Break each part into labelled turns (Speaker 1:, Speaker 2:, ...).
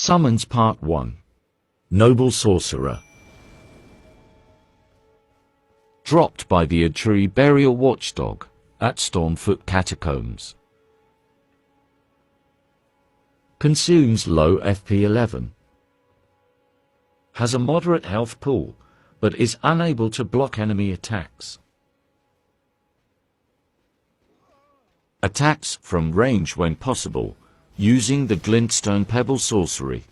Speaker 1: Summons Part 1. Noble Sorcerer. Dropped by the Tree Burial Watchdog at Stormfoot Catacombs. Consumes low FP 11. Has a moderate health pool, but is unable to block enemy attacks. Attacks from range when possible, using the Glintstone Pebble sorcery.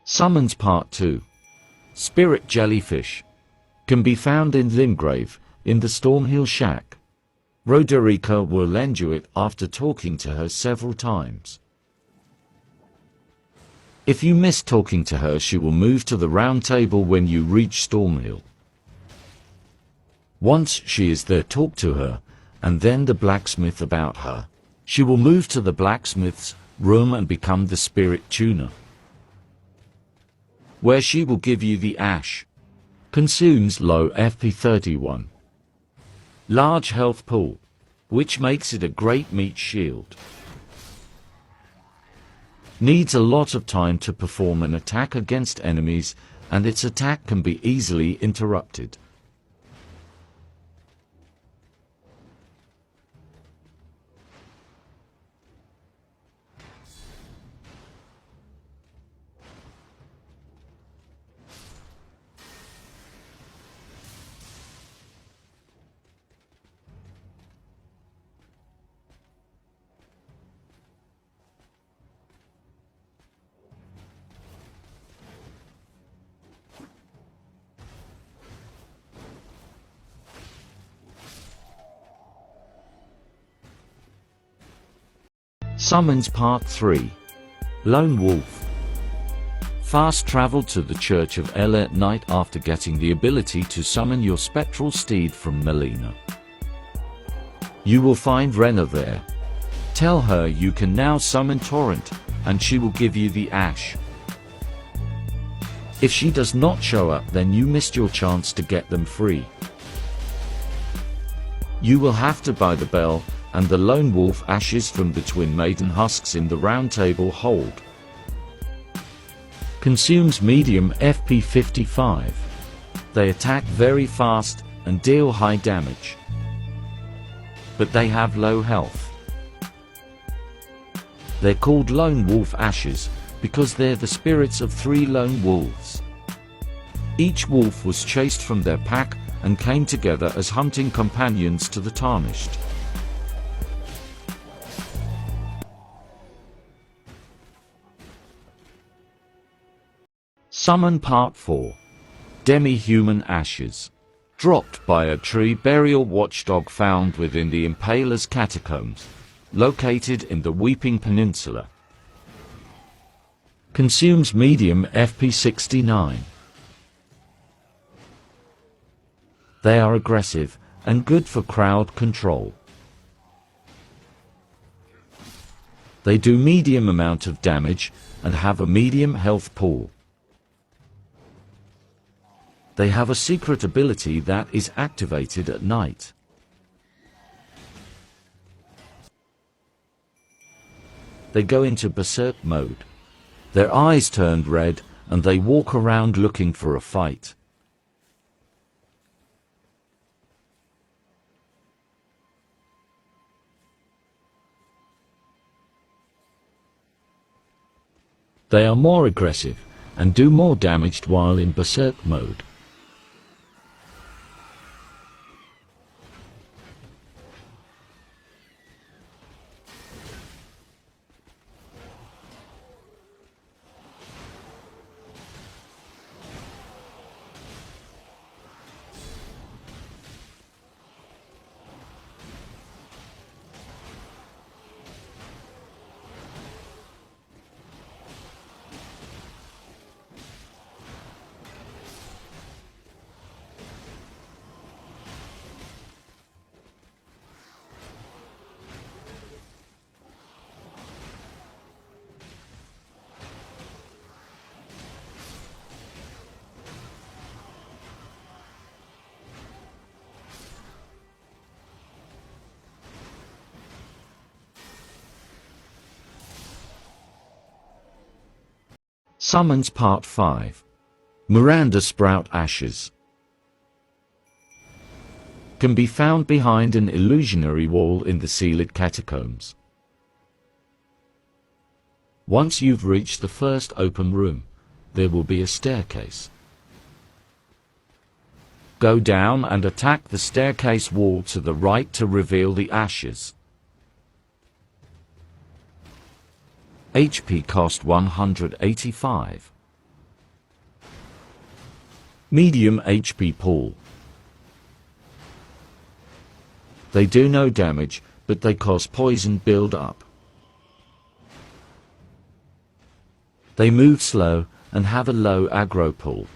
Speaker 1: Summons Part 2. Spirit Jellyfish. Can be found in Limgrave, in the Stormhill Shack. Roderica will lend you it after talking to her several times. If you miss talking to her, she will move to the round table when you reach Stormhill. Once she is there, talk to her, and then the blacksmith about her. She will move to the blacksmith's room and become the spirit tuner, where she will give you the ash. Consumes low FP 31. Large health pool, which makes it a great meat shield. Needs a lot of time to perform an attack against enemies, and its attack can be easily interrupted. Summons Part 3. Lone Wolf. Fast travel to the Church of El at night after getting the ability to summon your spectral steed from Melina. You will find Rena there. Tell her you can now summon Torrent, and she will give you the ash. If she does not show up, then you missed your chance to get them free. You will have to buy the bell and the Lone Wolf ashes from the Twin Maiden husks in the Round Table hold. Consumes medium FP 55. They attack very fast and deal high damage, but they have low health. They're called Lone Wolf Ashes because they're the spirits of 3 lone wolves. Each wolf was chased from their pack and came together as hunting companions to the Tarnished. Summon Part 4. Demi-Human Ashes. Dropped by a Tree Burial Watchdog found within the Impaler's Catacombs, located in the Weeping Peninsula. Consumes medium FP 69. They are aggressive and good for crowd control. They do medium amount of damage and have a medium health pool. They have a secret ability that is activated at night. They go into berserk mode. Their eyes turned red and they walk around looking for a fight. They are more aggressive and do more damage while in berserk mode. Summons Part 5. Miranda Sprout Ashes. Can be found behind an illusionary wall in the sealed catacombs. Once you've reached the first open room, there will be a staircase. Go down and attack the staircase wall to the right to reveal the ashes. HP cost 185. Medium HP pool. They do no damage, but they cause poison build up. They move slow and have a low aggro pool.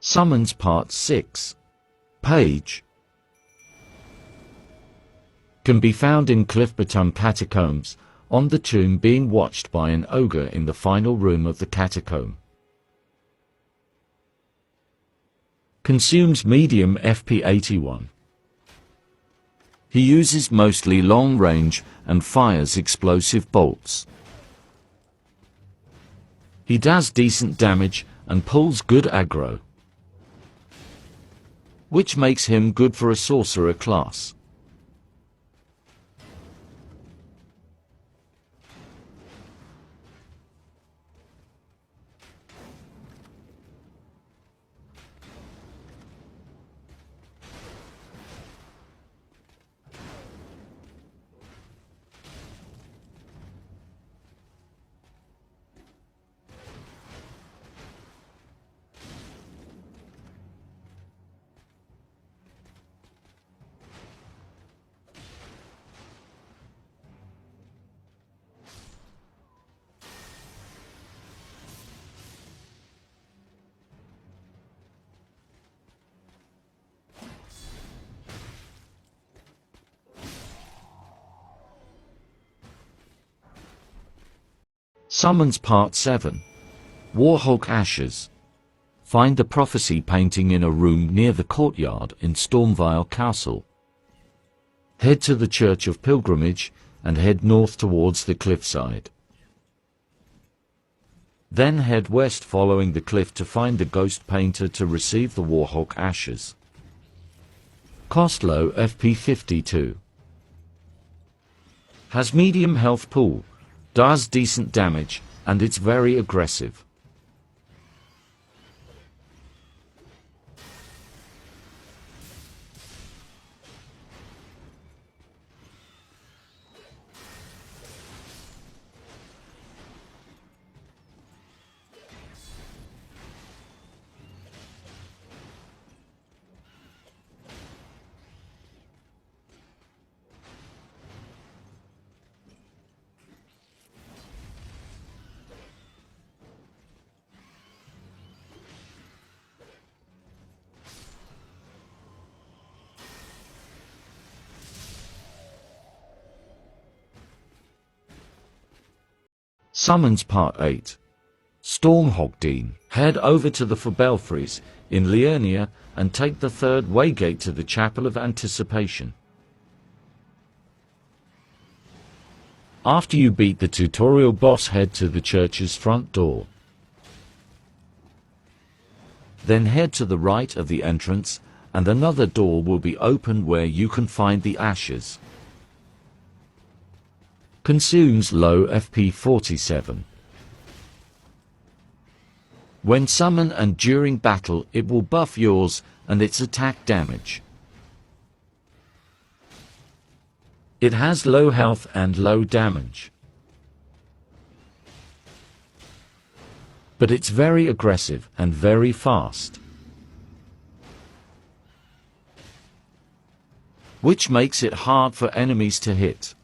Speaker 1: Summons Part 6. Page. Can be found in Cliff-Bottom Catacombs, on the tomb being watched by an ogre in the final room of the catacomb. Consumes medium FP 81. He uses mostly long range and fires explosive bolts. He does decent damage and pulls good aggro, which makes him good for a sorcerer class. Summons Part 7. Warhawk Ashes. Find the prophecy painting in a room near the courtyard in Stormvile Castle. Head to the Church of Pilgrimage and head north towards the cliffside. Then head west following the cliff to find the ghost painter to receive the Warhawk Ashes. Cost low FP 52. Has medium health pool. Does decent damage, and it's very aggressive. Summons Part 8. Stormhogdean. Head over to the Forbelfries in Liurnia and take the third waygate to the Chapel of Anticipation. After you beat the tutorial boss, head to the church's front door. Then head to the right of the entrance and another door will be opened where you can find the ashes. Consumes low FP 47. When summoned and during battle it will buff yours and its attack damage. It has low health and low damage. But it's very aggressive and very fast, which makes it hard for enemies to hit.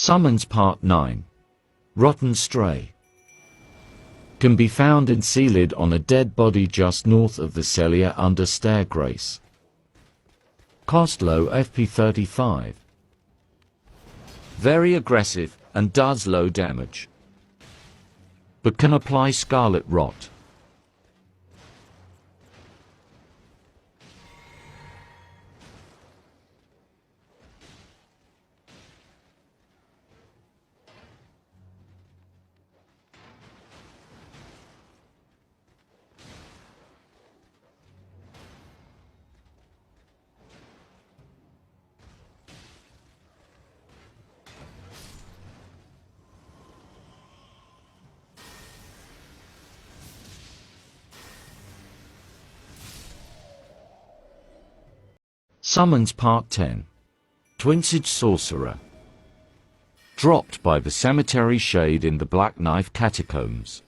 Speaker 1: Summons Part 9. Rotten Stray. Can be found in Sealed on a dead body just north of the Celia under Stair Grace. Cost low FP 35. Very aggressive and does low damage, but can apply Scarlet Rot. Summons Part 10. Twinsage Sorcerer. Dropped by the Cemetery Shade in the Black Knife Catacombs.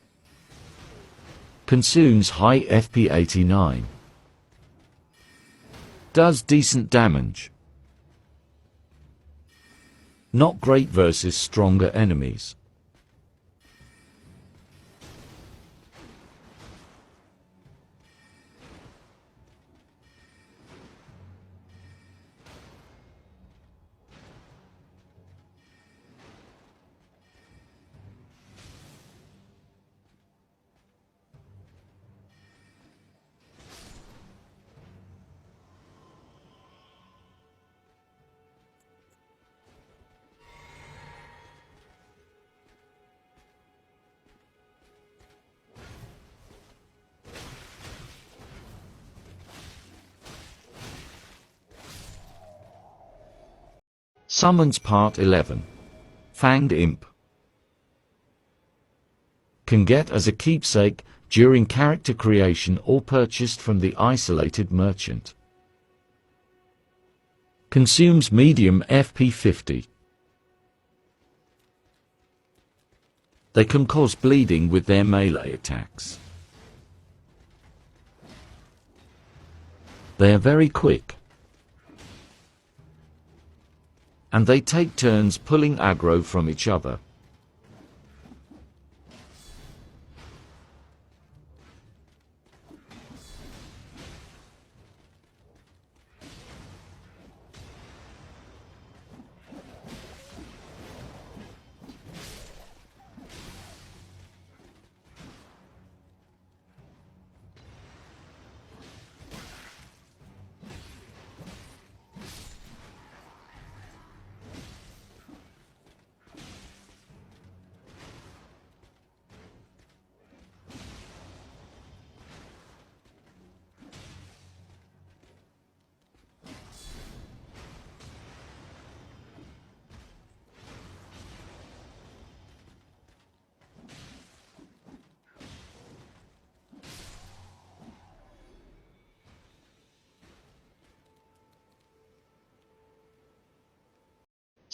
Speaker 1: Consumes high FP 89. Does decent damage. Not great versus stronger enemies. Summons Part 11. Fanged Imp. Can get as a keepsake during character creation or purchased from the isolated merchant. Consumes medium FP 50. They can cause bleeding with their melee attacks. They are very quick, and they take turns pulling aggro from each other.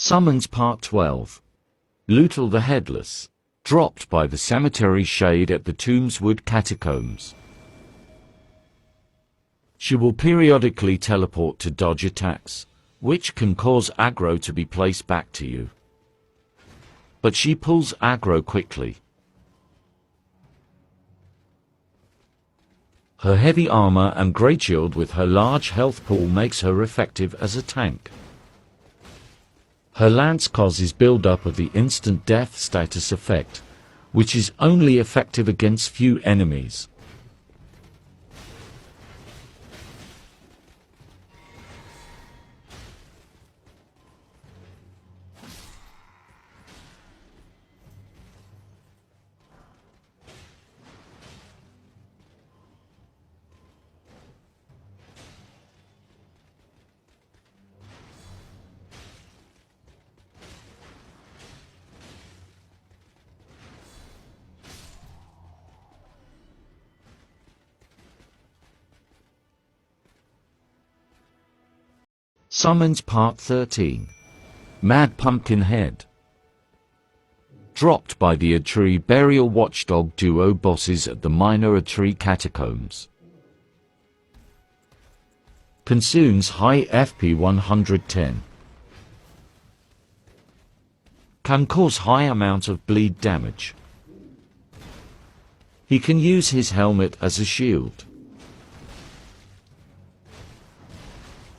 Speaker 1: Summons Part 12. Lutal the Headless. Dropped by the cemetery shade at the Tombswood Catacombs. She will periodically teleport to dodge attacks, which can cause aggro to be placed back to you. But she pulls aggro quickly. Her heavy armor and great shield with her large health pool makes her effective as a tank. Her lance causes build-up of the instant death status effect, which is only effective against few enemies. Summons Part 13. Mad Pumpkin Head. Dropped by the Tree Burial Watchdog duo bosses at the minor Tree Catacombs. Consumes high FP 110. Can cause high amount of bleed damage. He can use his helmet as a shield.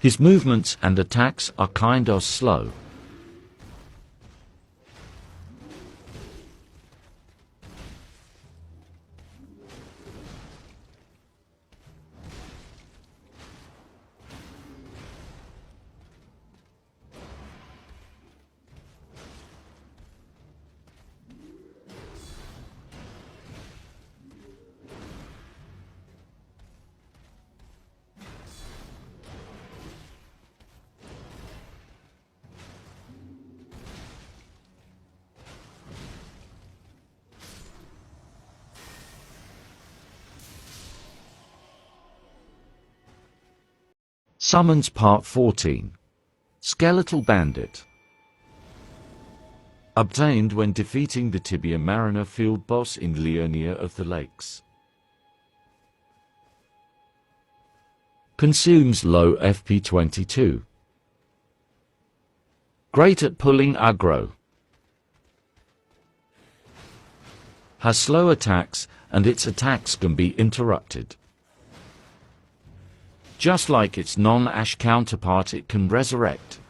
Speaker 1: His movements and attacks are kinda slow. Summons Part 14. Skeletal Bandit. Obtained when defeating the Tibia Mariner field boss in Leonia of the Lakes. Consumes low FP 22. Great at pulling aggro. Has slow attacks, and its attacks can be interrupted. Just like its non-Ash counterpart, it can resurrect.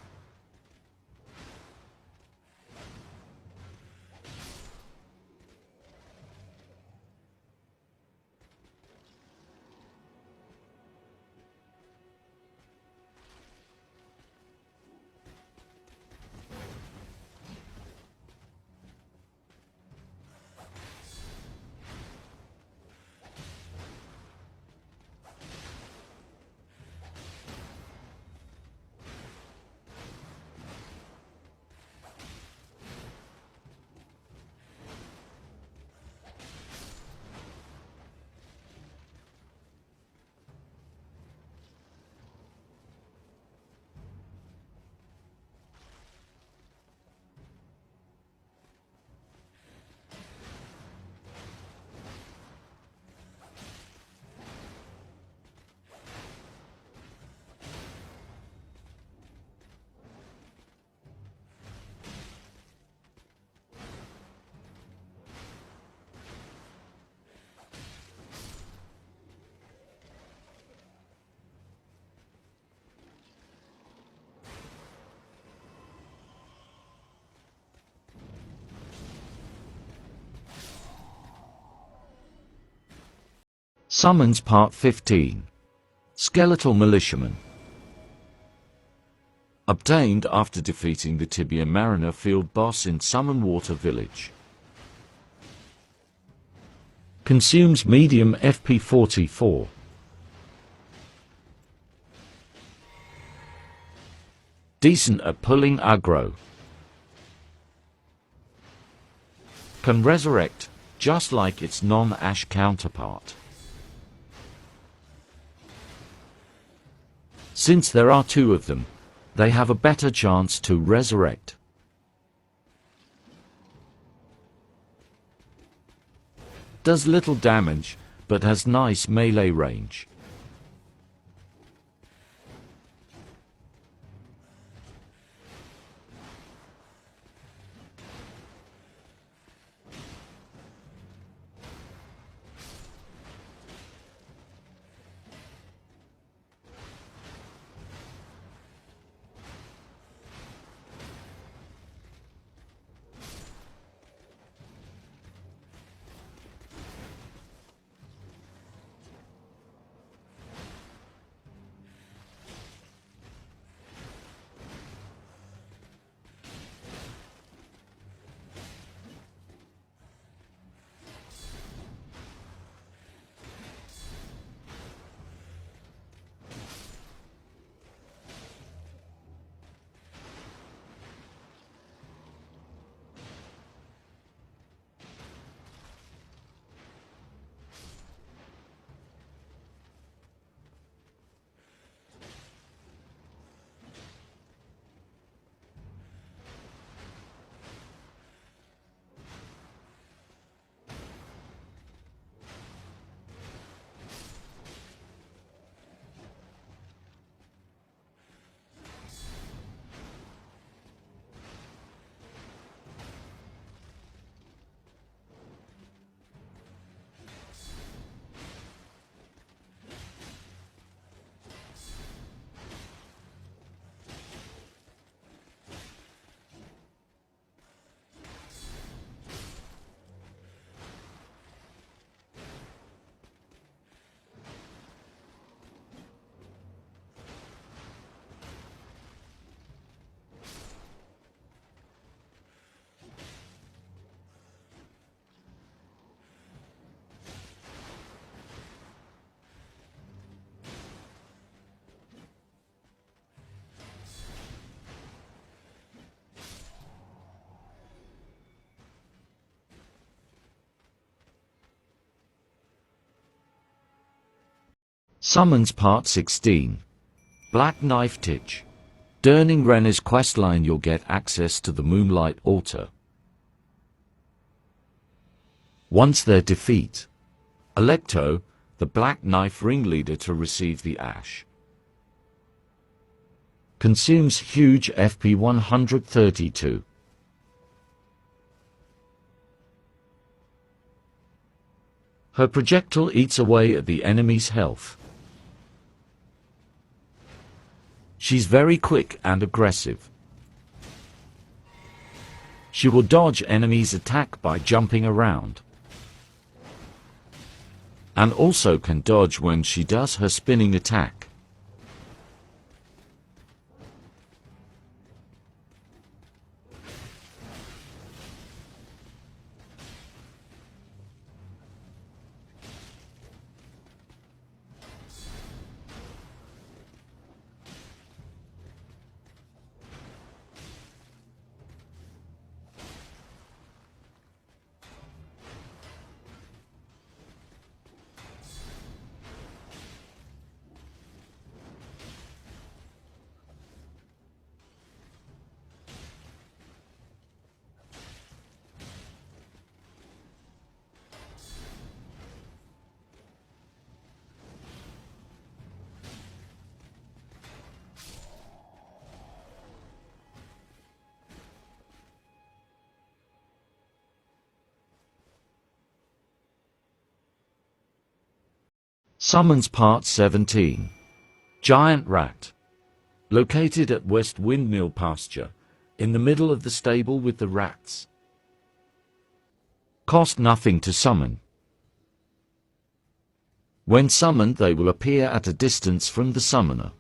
Speaker 1: Summons Part 15. Skeletal Militiaman. Obtained after defeating the Tibia Mariner field boss in Summonwater Village. Consumes medium FP 44. Decent at pulling aggro. Can resurrect, just like its non-Ash counterpart. Since there are two of them, they have a better chance to resurrect. Does little damage, but has nice melee range. Summons Part 16. Black Knife Titch. During Renner's questline you'll get access to the Moonlight Altar. Once there, defeat Alecto, the Black Knife ringleader, to receive the Ash. Consumes huge FP 132. Her projectile eats away at the enemy's health. She's very quick and aggressive. She will dodge enemies' attack by jumping around, and also can dodge when she does her spinning attack. Summons Part 17. Giant Rat. Located at West Windmill Pasture, in the middle of the stable with the rats. Cost nothing to summon. When summoned, they will appear at a distance from the summoner.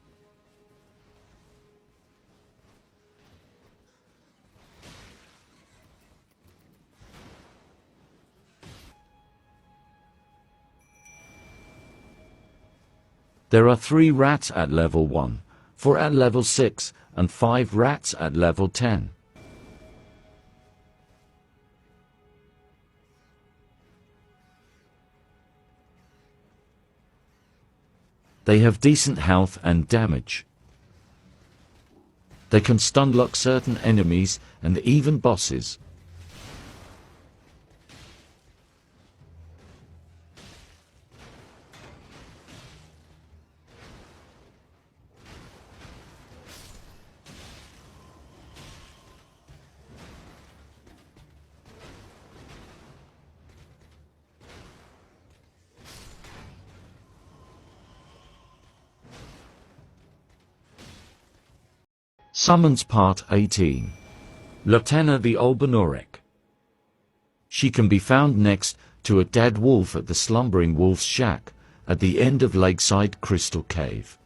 Speaker 1: There are 3 rats at level 1, 4 at level 6, and 5 rats at level 10. They have decent health and damage. They can stunlock certain enemies and even bosses. Summons Part 18. Lotena the Olbenorek. She can be found next to a dead wolf at the Slumbering Wolf's shack, at the end of Lakeside Crystal Cave.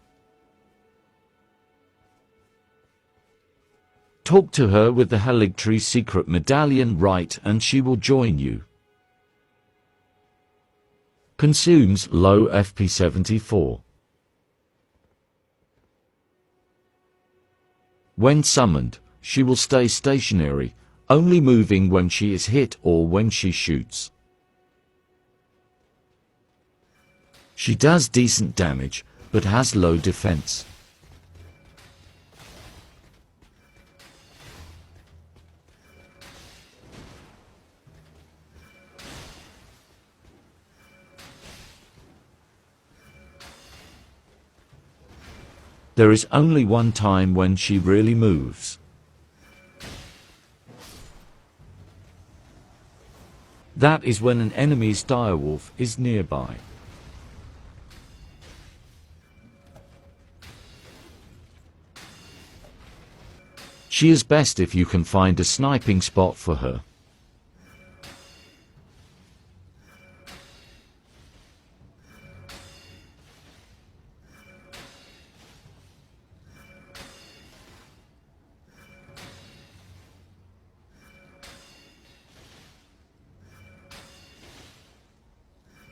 Speaker 1: Talk to her with the Haligtree secret medallion right and she will join you. Consumes low FP 74. When summoned, she will stay stationary, only moving when she is hit or when she shoots. She does decent damage, but has low defense. There is only one time when she really moves. That is when an enemy's direwolf is nearby. She is best if you can find a sniping spot for her.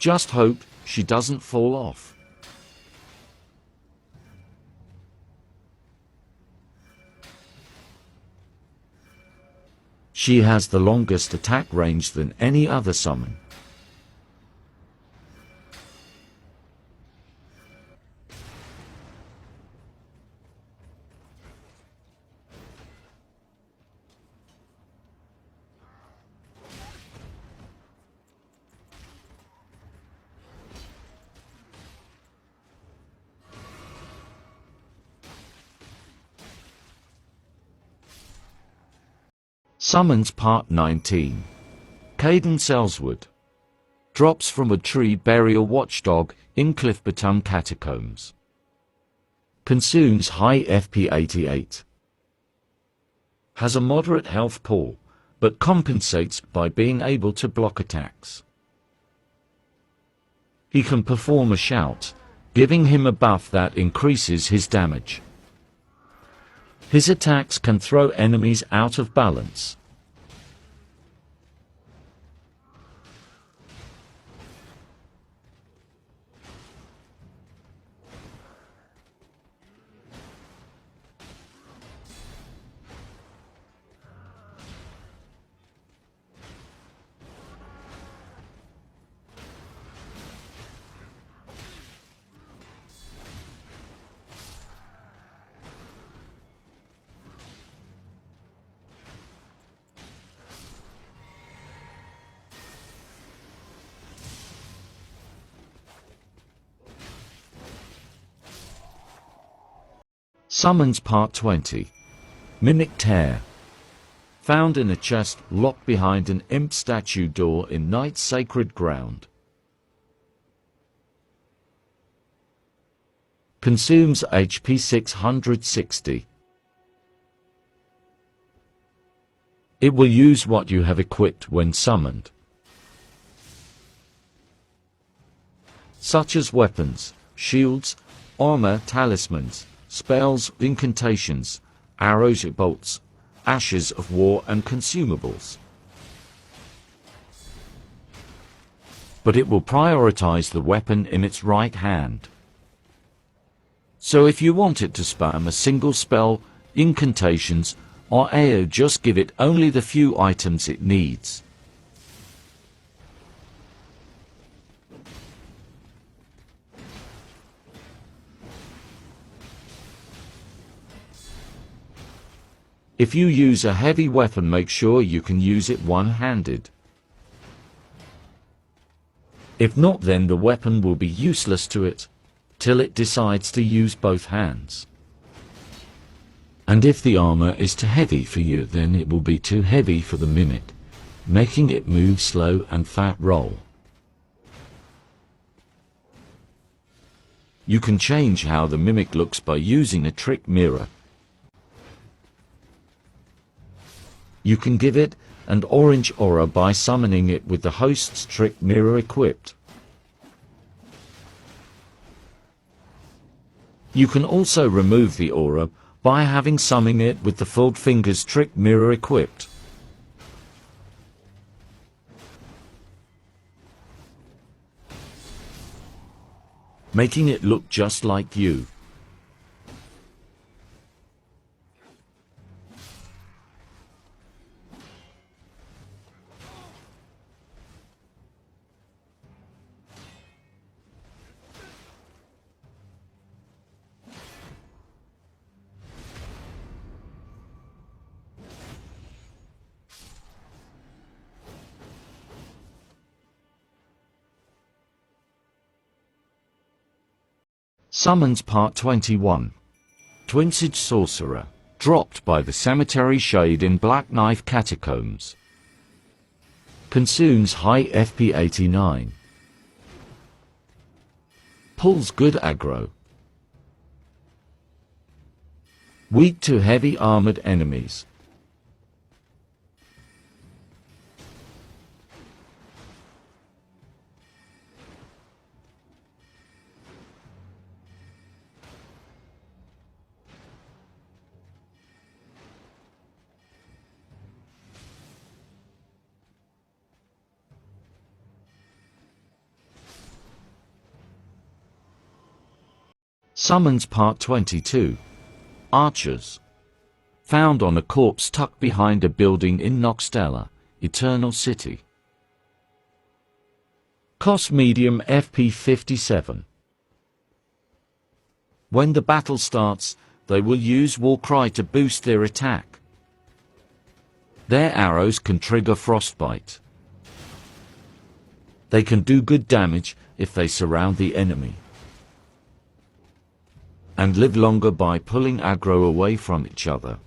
Speaker 1: Just hope she doesn't fall off. She has the longest attack range than any other summon. Summons Part 19. Caden Sellswood. Drops from a tree burial watchdog in Cliffbottom Catacombs. Consumes high FP 88. Has a moderate health pool, but compensates by being able to block attacks. He can perform a shout, giving him a buff that increases his damage. His attacks can throw enemies out of balance. Summons Part 20. Mimic Tear. Found in a chest locked behind an imp statue door in Night's Sacred Ground. Consumes HP 660. It will use what you have equipped when summoned, such as weapons, shields, armor, talismans, spells, incantations, arrows, bolts, ashes of war and consumables. But it will prioritize the weapon in its right hand. So if you want it to spam a single spell, incantations, or AO, just give it only the few items it needs. If you use a heavy weapon, make sure you can use it one-handed. If not, then the weapon will be useless to it, till it decides to use both hands. And if the armor is too heavy for you, then it will be too heavy for the mimic, making it move slow and fat roll. You can change how the mimic looks by using a trick mirror. You can give it an orange aura by summoning it with the host's trick mirror equipped. You can also remove the aura by having summoned it with the Fold Fingers trick mirror equipped. Making it look just like you. Summons Part 21. Twinsage Sorcerer, dropped by the Cemetery Shade in Black Knife Catacombs. Consumes high FP 89. Pulls good aggro. Weak to heavy armored enemies. Summons Part 22. Archers. Found on a corpse tucked behind a building in Noxtella, Eternal City. Cost medium FP 57. When the battle starts, they will use Warcry to boost their attack. Their arrows can trigger frostbite. They can do good damage if they surround the enemy, and live longer by pulling aggro away from each other.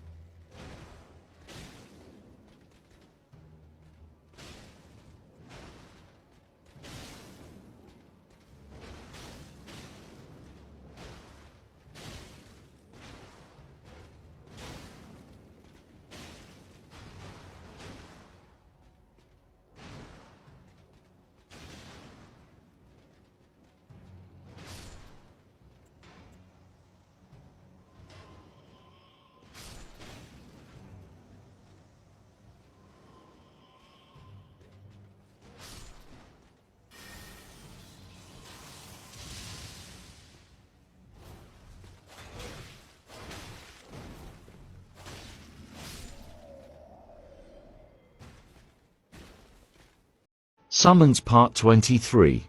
Speaker 1: Summons Part 23.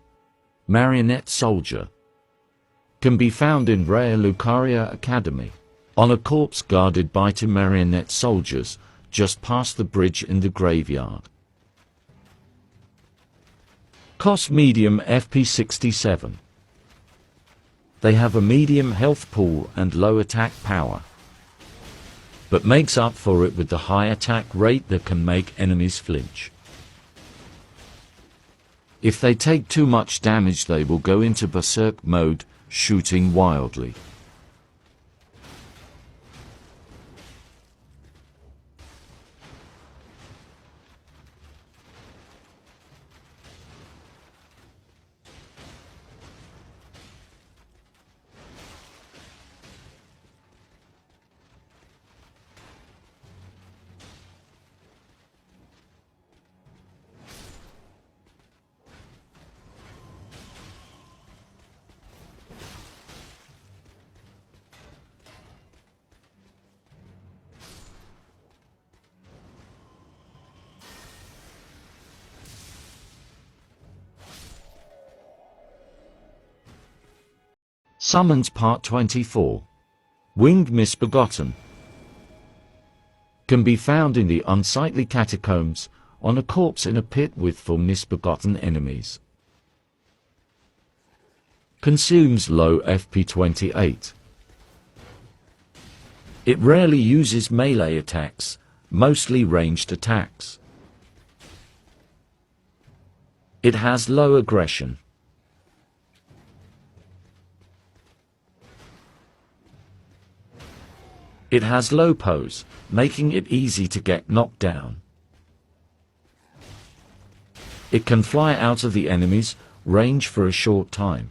Speaker 1: Marionette Soldier. Can be found in rare Lucaria Academy, on a corpse guarded by 2 marionette soldiers, just past the bridge in the graveyard. Cost medium FP 67. They have a medium health pool and low attack power, but makes up for it with the high attack rate that can make enemies flinch. If they take too much damage, they will go into berserk mode, shooting wildly. Summons Part 24. Winged Misbegotten. Can be found in the unsightly catacombs, on a corpse in a pit with 4 misbegotten enemies. Consumes low FP 28. It rarely uses melee attacks, mostly ranged attacks. It has low aggression. It has low pose, making it easy to get knocked down. It can fly out of the enemy's range for a short time.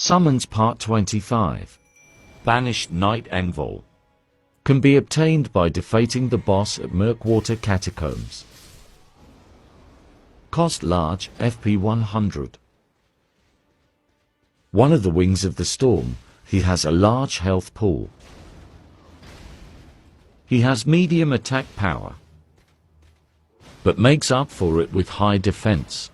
Speaker 1: Summons Part 25. Banished Knight Engvol. Can be obtained by defeating the boss at Murkwater Catacombs. Cost large, FP 100. One of the wings of the storm, he has a large health pool. He has medium attack power, but makes up for it with high defense.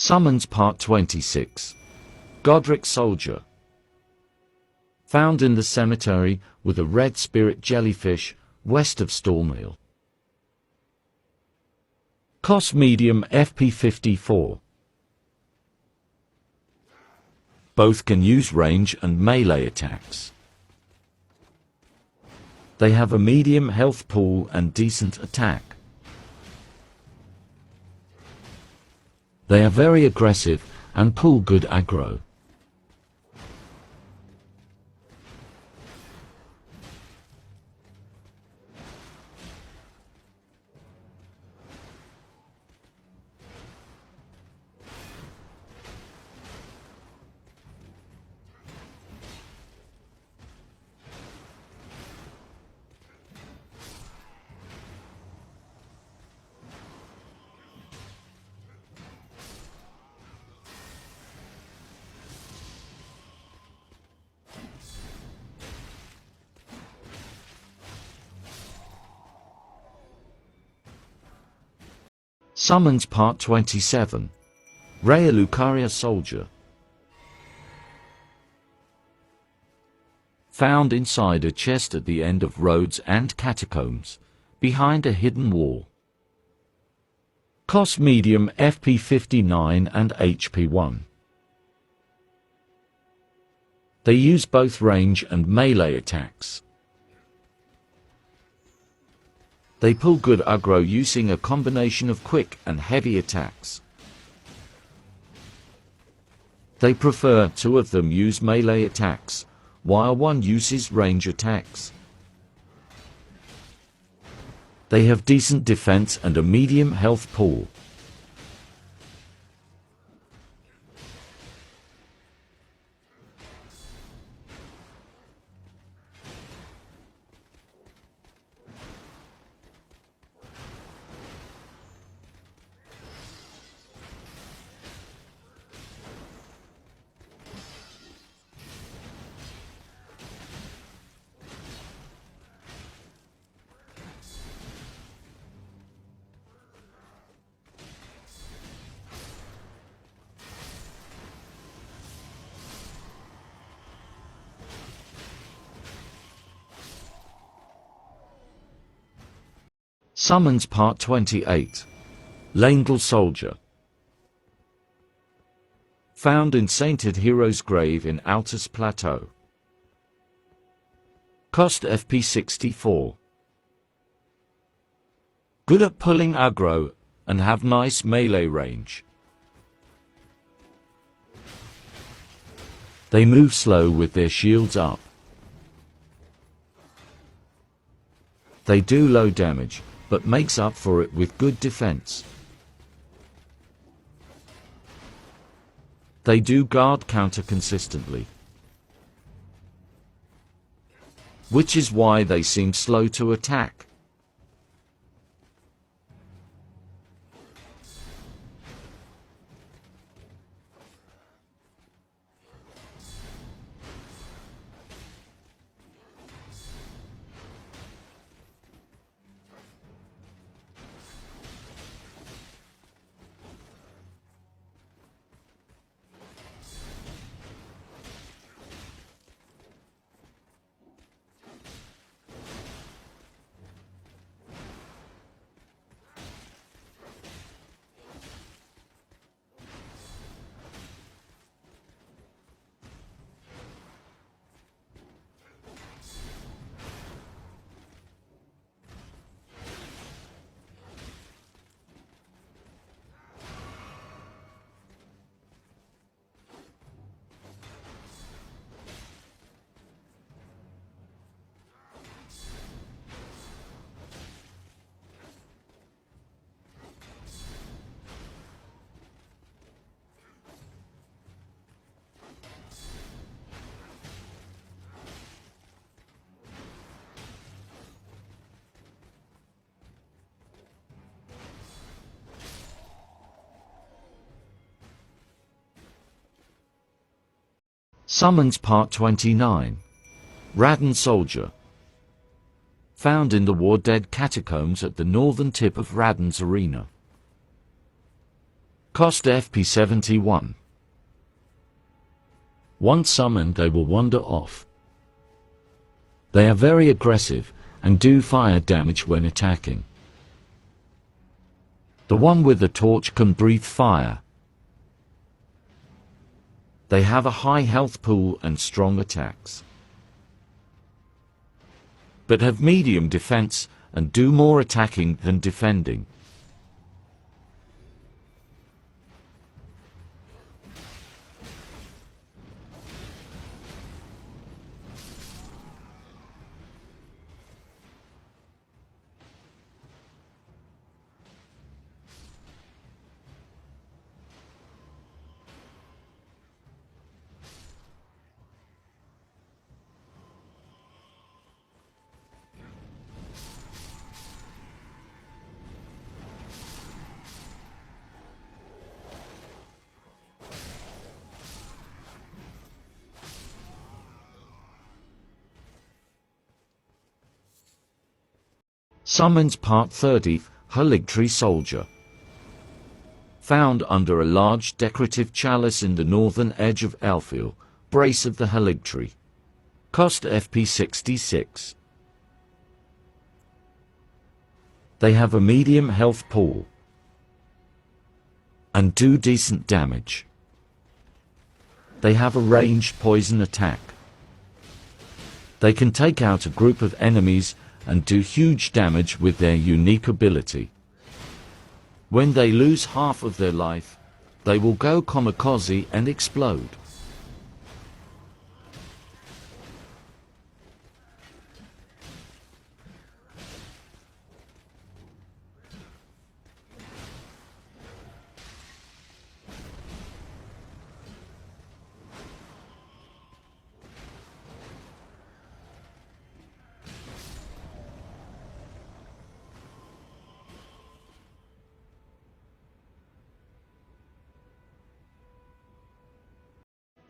Speaker 1: Summons Part 26. Godric Soldier. Found in the cemetery with a red spirit jellyfish west of Stormhill. Cost medium, FP 54. Both can use range and melee attacks. They have a medium health pool and decent attack. They are very aggressive and pull good aggro. Summons Part 27. Rhea Lucaria Soldier. Found inside a chest at the end of roads and catacombs, behind a hidden wall. Cost medium, FP 59 and HP 1. They use both range and melee attacks. They pull good aggro using a combination of quick and heavy attacks. They prefer two of them use melee attacks, while one uses range attacks. They have decent defense and a medium health pool. Summons Part 28. Lendl Soldier. Found in Sainted Hero's Grave in Altus Plateau. Cost FP 64. Good at pulling aggro, and have nice melee range. They move slow with their shields up. They do low damage, but makes up for it with good defense. They do guard counter consistently, which is why they seem slow to attack. Summons Part 29. Radden Soldier. Found in the War Dead Catacombs at the northern tip of Radden's arena. Cost FP 71. Once summoned, they will wander off. They are very aggressive and do fire damage when attacking. The one with the torch can breathe fire. They have a high health pool and strong attacks, but have medium defense and do more attacking than defending. Summons Part 30. Haligtree Soldier. Found under a large decorative chalice in the northern edge of Elfil, Brace of the Haligtree. Cost FP 66. They have a medium health pool and do decent damage. They have a ranged poison attack. They can take out a group of enemies and do huge damage with their unique ability. When they lose half of their life, they will go kamikaze and explode.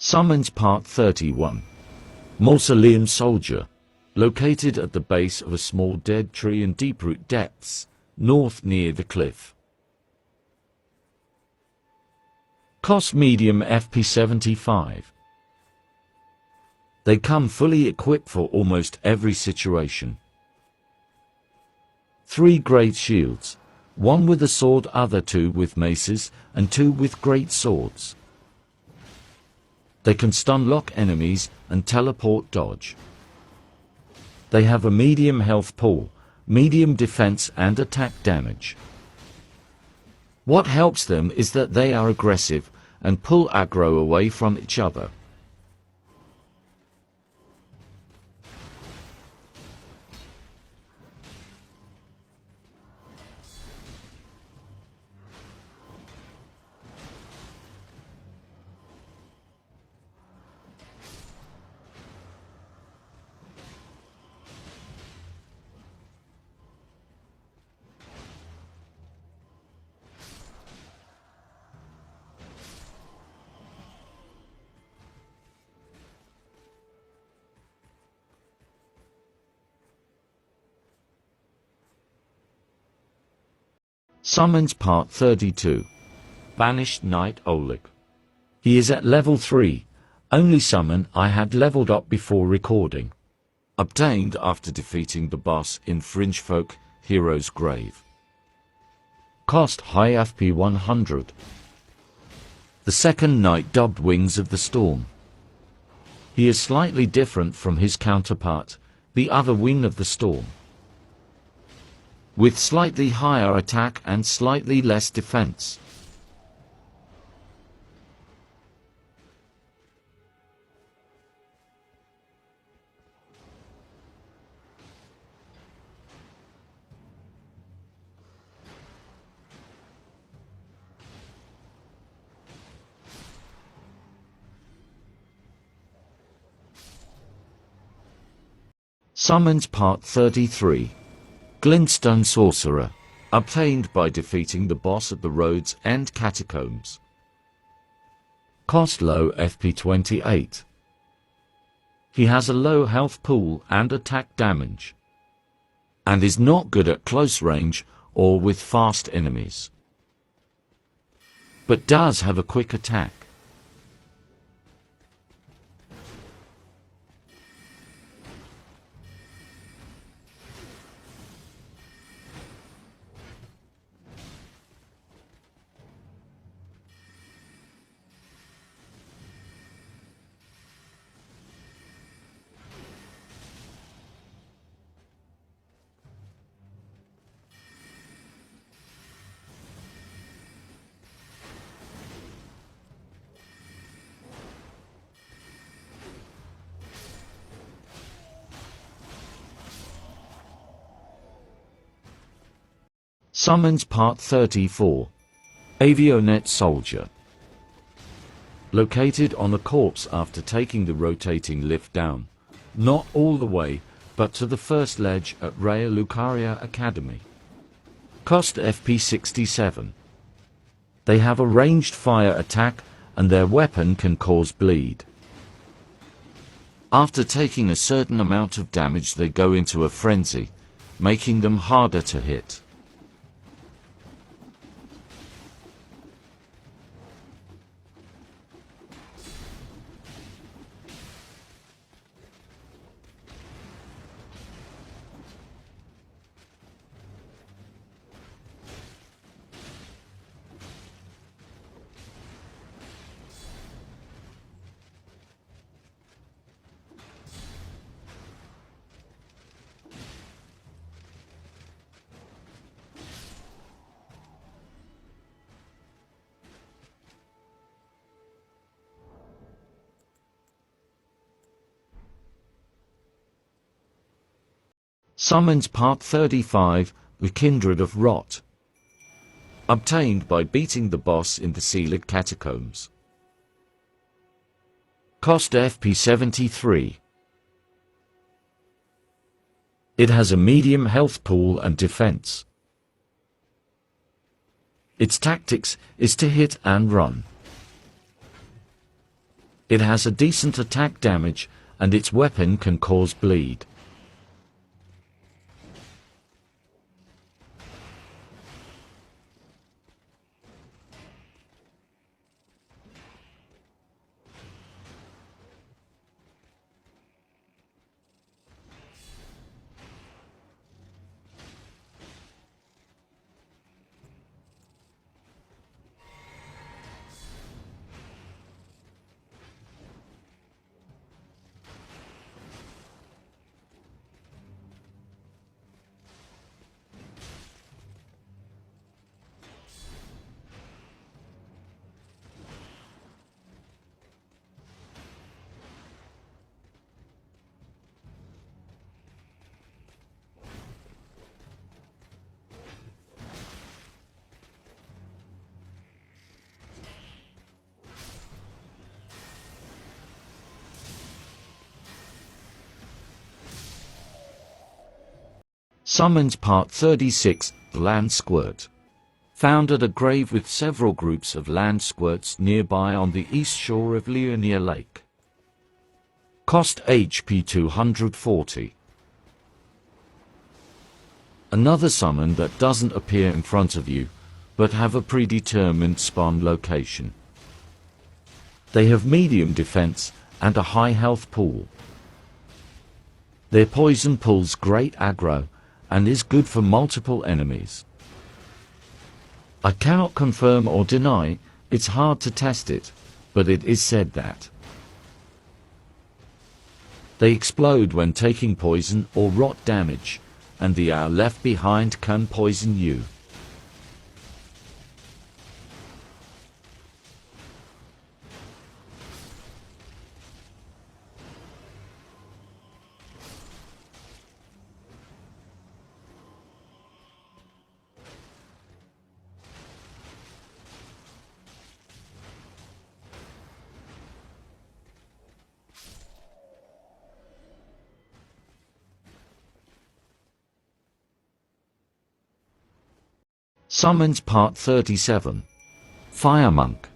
Speaker 1: Summons Part 31. Mausoleum Soldier. Located at the base of a small dead tree in Deeproot Depths, north near the cliff. Cost medium FP 75. They come fully equipped for almost every situation. 3 great shields, 1 with a sword, other 2 with maces, and 2 with great swords. They can stun lock enemies and teleport dodge. They have a medium health pool, medium defense and attack damage. What helps them is that they are aggressive and pull aggro away from each other. Summons Part 32. Banished Knight Oleg. He is at level 3, only summon I had leveled up before recording. Obtained after defeating the boss in Fringefolk Hero's Grave. Cost high FP 100. The second knight dubbed Wings of the Storm. He is slightly different from his counterpart, the other Wing of the Storm, with slightly higher attack and slightly less defense. Summons Part 33. Glintstone Sorcerer. Obtained by defeating the boss at the Road's End Catacombs. Cost low FP 28. He has a low health pool and attack damage, and is not good at close range or with fast enemies, but does have a quick attack. Summons Part 34. Avionet Soldier. Located on a corpse after taking the rotating lift down, not all the way, but to the first ledge at Raya Lucaria Academy. Cost FP 67. They have a ranged fire attack and their weapon can cause bleed. After taking a certain amount of damage they go into a frenzy, making them harder to hit. Summons Part 35, The Kindred of Rot. Obtained by beating the boss in the sealed catacombs. Cost FP 73. It has a medium health pool and defense. Its tactics is to hit and run. It has a decent attack damage and its weapon can cause bleed. Summons Part 36, The Land Squirt. Found at a grave with several groups of land squirts nearby on the east shore of Leonia Lake. Cost HP 240. Another summon that doesn't appear in front of you, but have a predetermined spawn location. They have medium defense and a high health pool. Their poison pulls great aggro and is good for multiple enemies. I cannot confirm or deny, it's hard to test it, but it is said that they explode when taking poison or rot damage, and the hour left behind can poison you. Summons Part 37. Fire Monk.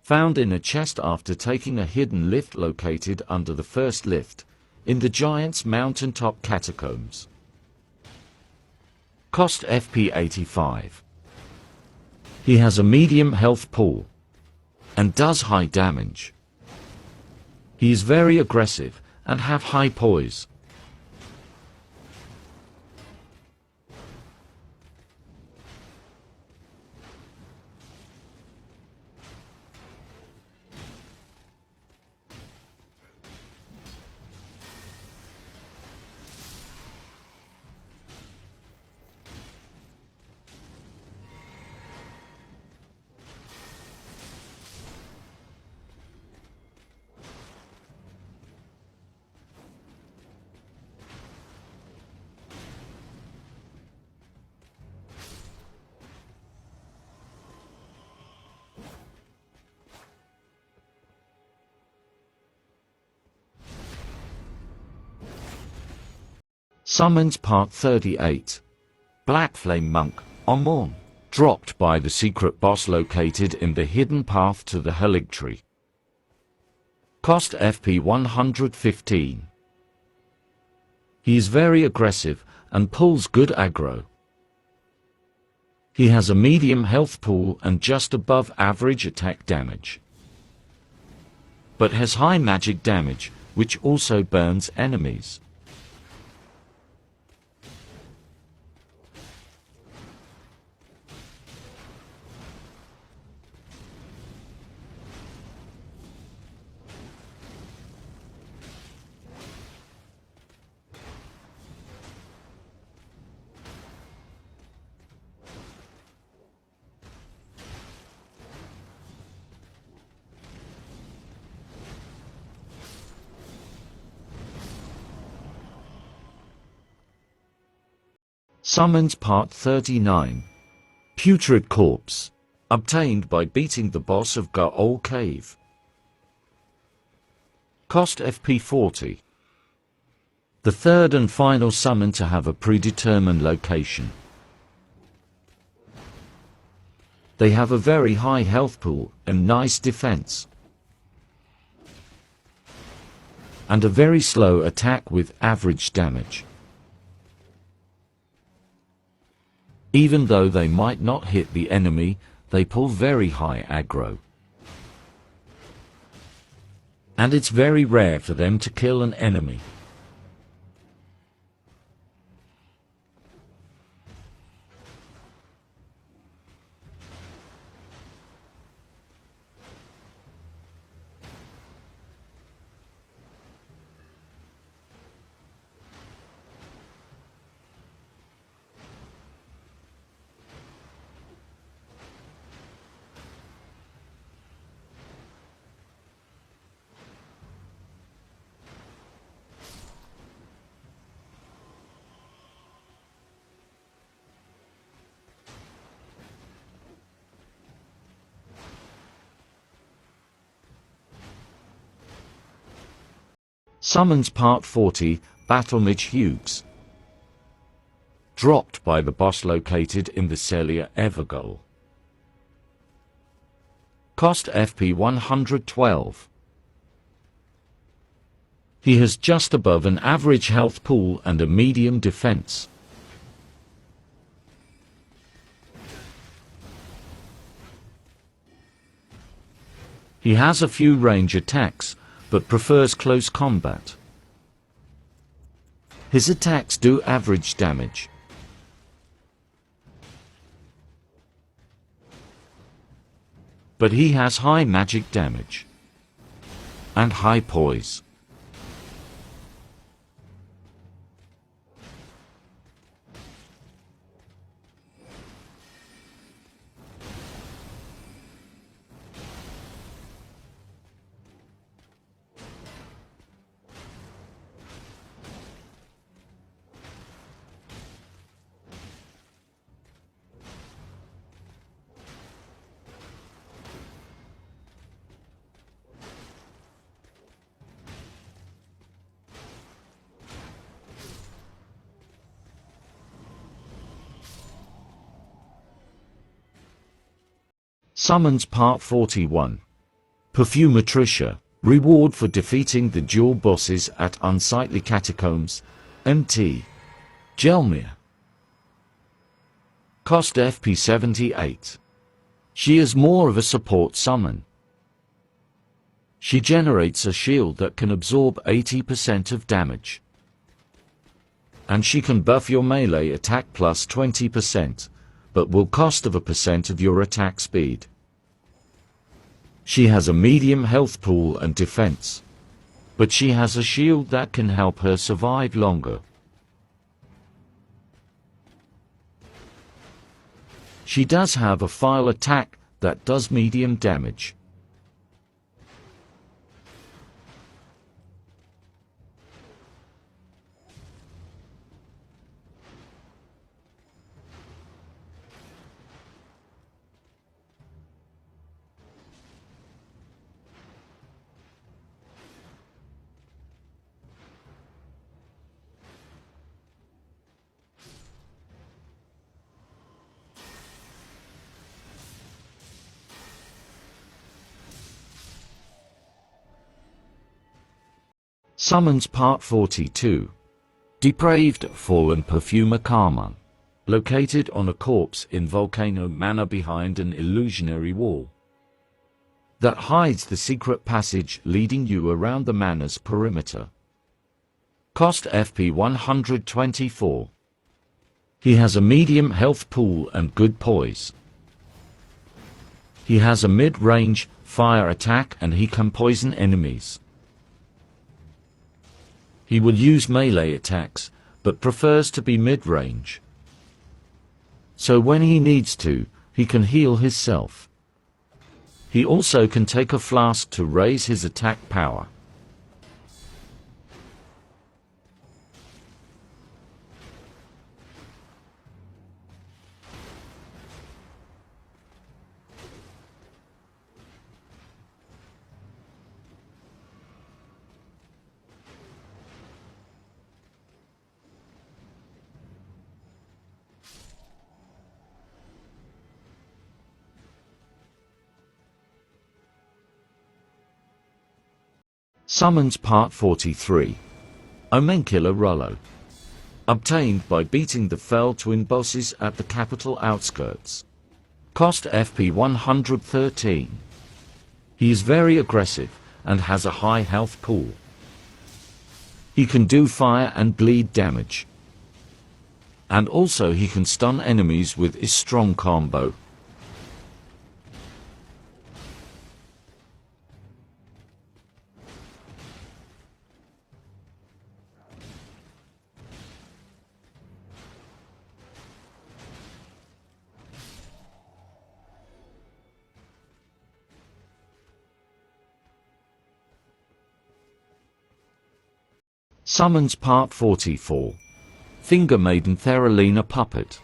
Speaker 1: Found in a chest after taking a hidden lift located under the first lift, in the Giant's Mountaintop Catacombs. Cost FP 85. He has a medium health pool, and does high damage. He is very aggressive, and have high poise. Summons Part 38. Black Flame Monk, on Morn. Dropped by the secret boss located in the hidden path to the Helig Tree. Cost FP 115. He is very aggressive, and pulls good aggro. He has a medium health pool and just above average attack damage. But has high magic damage, which also burns enemies. Summons Part 39. Putrid Corpse. Obtained by beating the boss of Gaol Cave. Cost FP 40. The third and final summon to have a predetermined location. They have a very high health pool and nice defense. And a very slow attack with average damage. Even though they might not hit the enemy, they pull very high aggro. And it's very rare for them to kill an enemy. Summons Part 40, Battlemage Hughes. dropped by the boss located in the Celia Evergoal. Cost FP 112. He has just above an average health pool and a medium defense. He has a few range attacks, but prefers close combat. His attacks do average damage. But he has high magic damage and high poise. Summons Part 41. Perfumatricia. Reward for defeating the dual bosses at Unsightly Catacombs, MT. Gelmir. Cost FP 78. She is more of a support summon. She generates a shield that can absorb 80% of damage. And she can buff your melee attack plus 20%, but will cost of a percent of your attack speed. She has a medium health pool and defense, but she has a shield that can help her survive longer. She does have a file attack that does medium damage. Summons Part 42. Depraved Fallen Perfumer Karma. Located on a corpse in Volcano Manor behind an illusionary wall that hides the secret passage leading you around the manor's perimeter. Cost FP 124. He has a medium health pool and good poise. He has a mid-range fire attack and he can poison enemies. He will use melee attacks, but prefers to be mid-range. So when he needs to, he can heal himself. He also can take a flask to raise his attack power. Summons Part 43. Omenkiller Rollo. Obtained by beating the fell twin bosses at the capital outskirts. Cost FP 113. He is very aggressive and has a high health pool. He can do fire and bleed damage. And also he can stun enemies with his strong combo. Summons Part 44. Finger Maiden Theralina Puppet.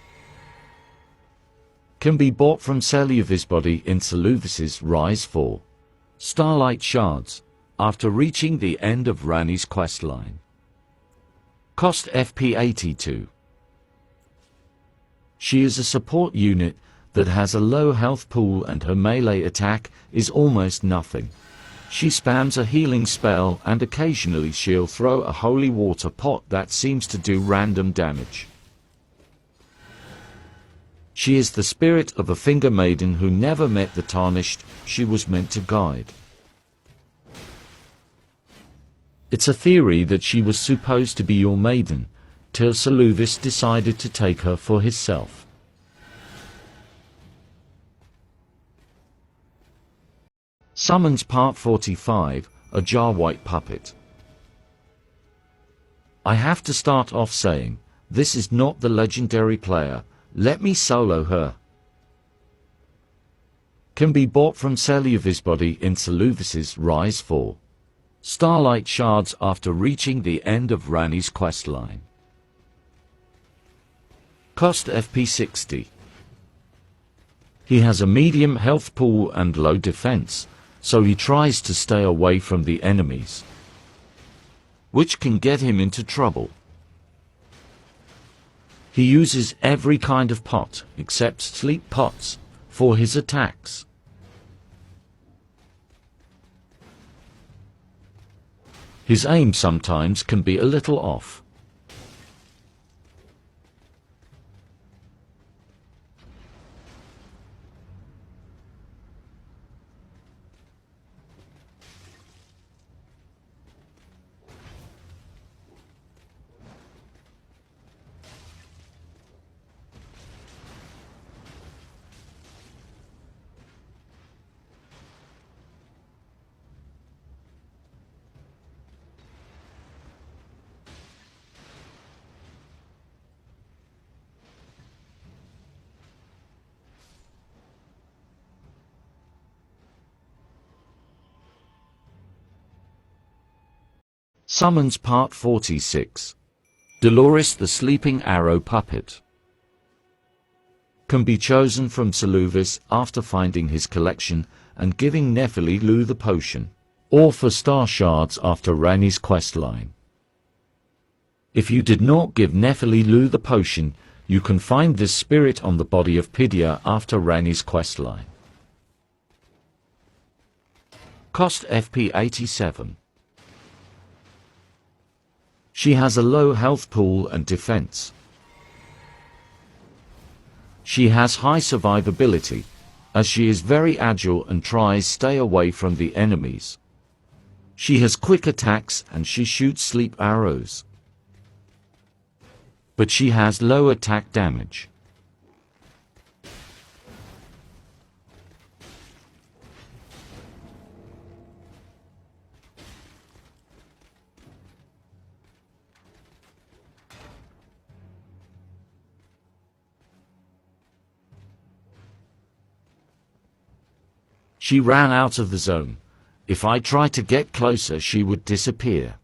Speaker 1: Can be bought from Celiovisbody in Seluvis's Rise 4. Starlight Shards, after reaching the end of Rani's questline. Cost FP 82. She is a support unit that has a low health pool and her melee attack is almost nothing. She spams a healing spell and occasionally she'll throw a holy water pot that seems to do random damage. She is the spirit of a finger maiden who never met the tarnished she was meant to guide. It's a theory that she was supposed to be your maiden, till Seluvis decided to take her for himself. Summons Part 45, a Jar White Puppet. I have to start off saying, this is not the legendary player, let me solo her. Can be bought from Seluvisbody in Seluvis's Rise 4. Starlight Shards after reaching the end of Ranni's questline. Cost FP 60. He has a medium health pool and low defense, so he tries to stay away from the enemies, which can get him into trouble. He uses every kind of pot, except sleep pots, for his attacks. His aim sometimes can be a little off. Summons Part 46. Dolores the Sleeping Arrow Puppet. Can be chosen from Seluvis after finding his collection and giving Nephili Lu the potion, or for star shards after Ranni's questline. If you did not give Nephili Lu the potion, you can find this spirit on the body of Pidia after Ranni's questline. Cost FP 87. She has a low health pool and defense. She has high survivability, as she is very agile and tries stay away from the enemies. She has quick attacks and she shoots sleep arrows. But she has low attack damage. She ran out of the zone. If I tried to get closer, she would disappear.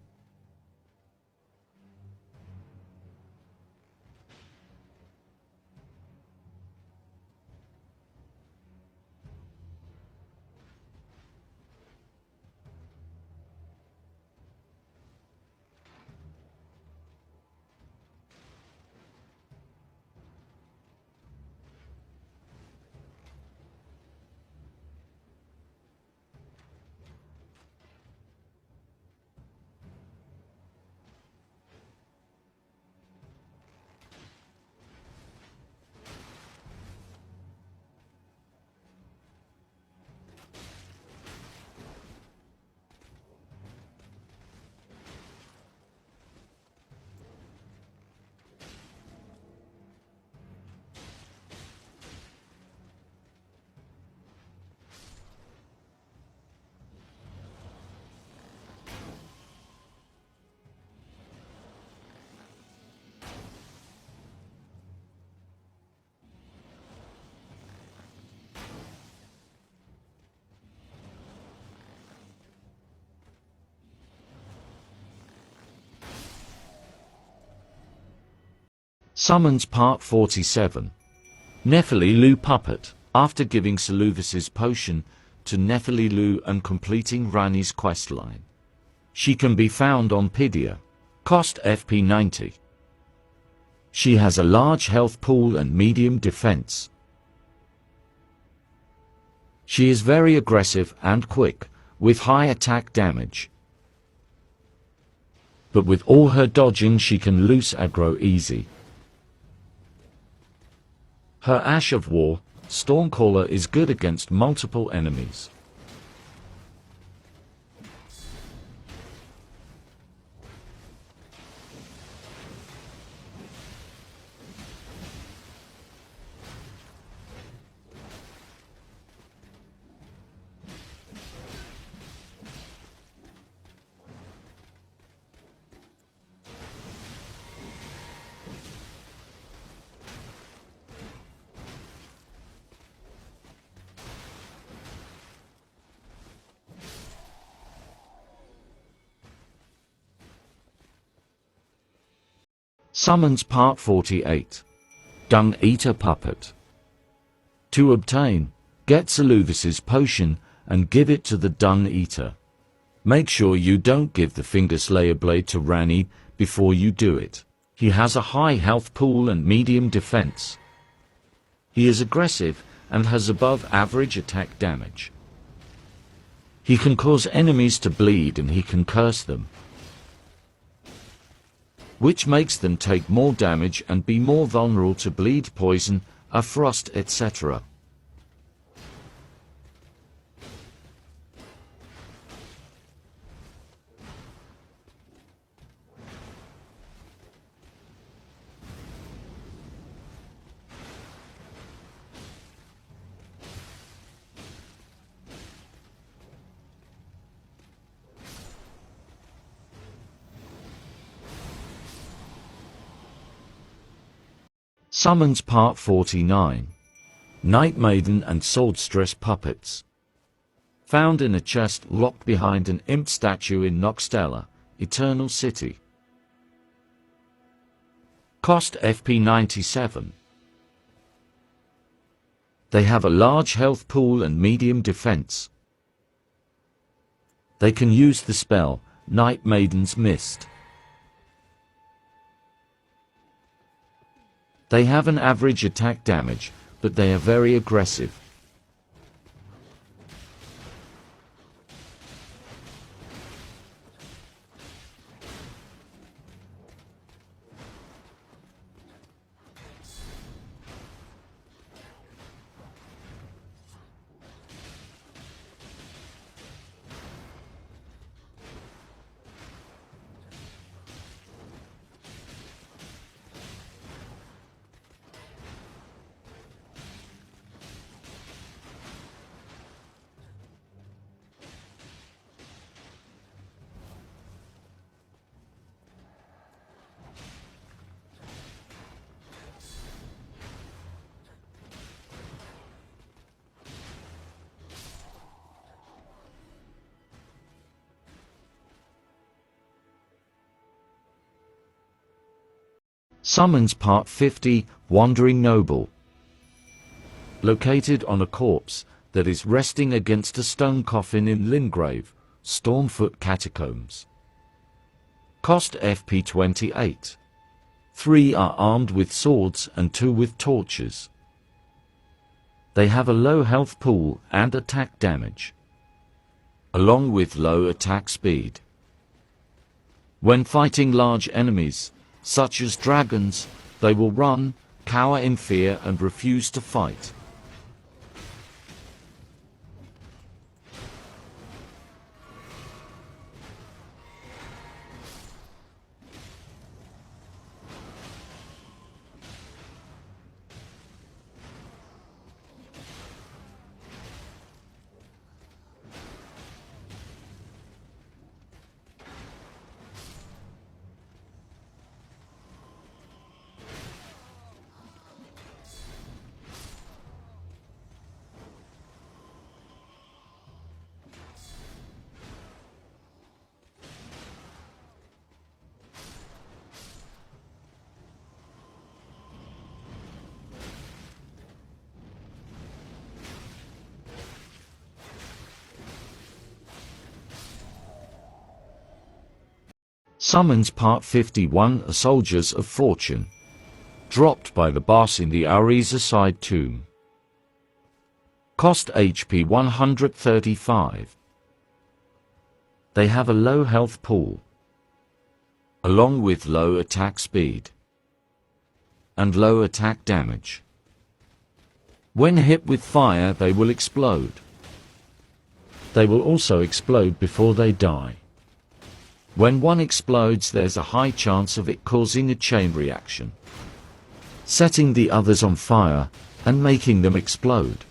Speaker 1: Summons Part 47. Nephili Lu Puppet. After giving Seluvis's potion to Nephili Lu and completing Ranni's questline. She can be found on Pidia. Cost FP 90. She has a large health pool and medium defense. She is very aggressive and quick, with high attack damage. But with all her dodging she can loose aggro easy. Her Ash of War, Stormcaller, is good against multiple enemies. Summons Part 48. Dung Eater Puppet. To obtain, get Seleuthus's potion and give it to the Dung Eater. Make sure you don't give the Fingerslayer blade to Rani before you do it. He has a high health pool and medium defense. He is aggressive and has above average attack damage. He can cause enemies to bleed and he can curse them, which makes them take more damage and be more vulnerable to bleed, poison, a frost, etc. Summons Part 49. Night Maiden and Swordstress Puppets. Found in a chest locked behind an imp statue in Noxtella, Eternal City. Cost FP 97. They have a large health pool and medium defense. They can use the spell, Night Maiden's Mist. They have an average attack damage, but they are very aggressive. Summons Part 50. Wandering Noble. Located on a corpse that is resting against a stone coffin in Lingrave, Stormfoot Catacombs. Cost FP 28. 3 are armed with swords and 2 with torches. They have a low health pool and attack damage, along with low attack speed. When fighting large enemies, such as dragons, they will run, cower in fear and refuse to fight. Summons Part 51. Soldiers of Fortune. dropped by the boss in the Ariza side tomb. Cost HP 135. They have a low health pool, along with low attack speed and low attack damage. When hit with fire, they will explode. They will also explode before they die. When one explodes, there's a high chance of it causing a chain reaction, setting the others on fire and making them explode.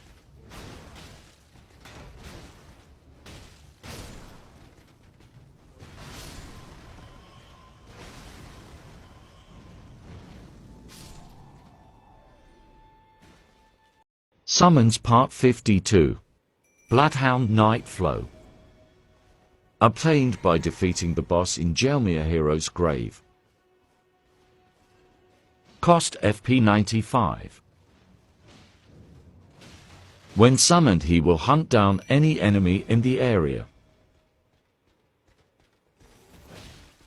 Speaker 1: Summons Part 52. Bloodhound Night Flow. Obtained by defeating the boss in Gelmir Hero's Grave. Cost FP 95. When summoned, he will hunt down any enemy in the area,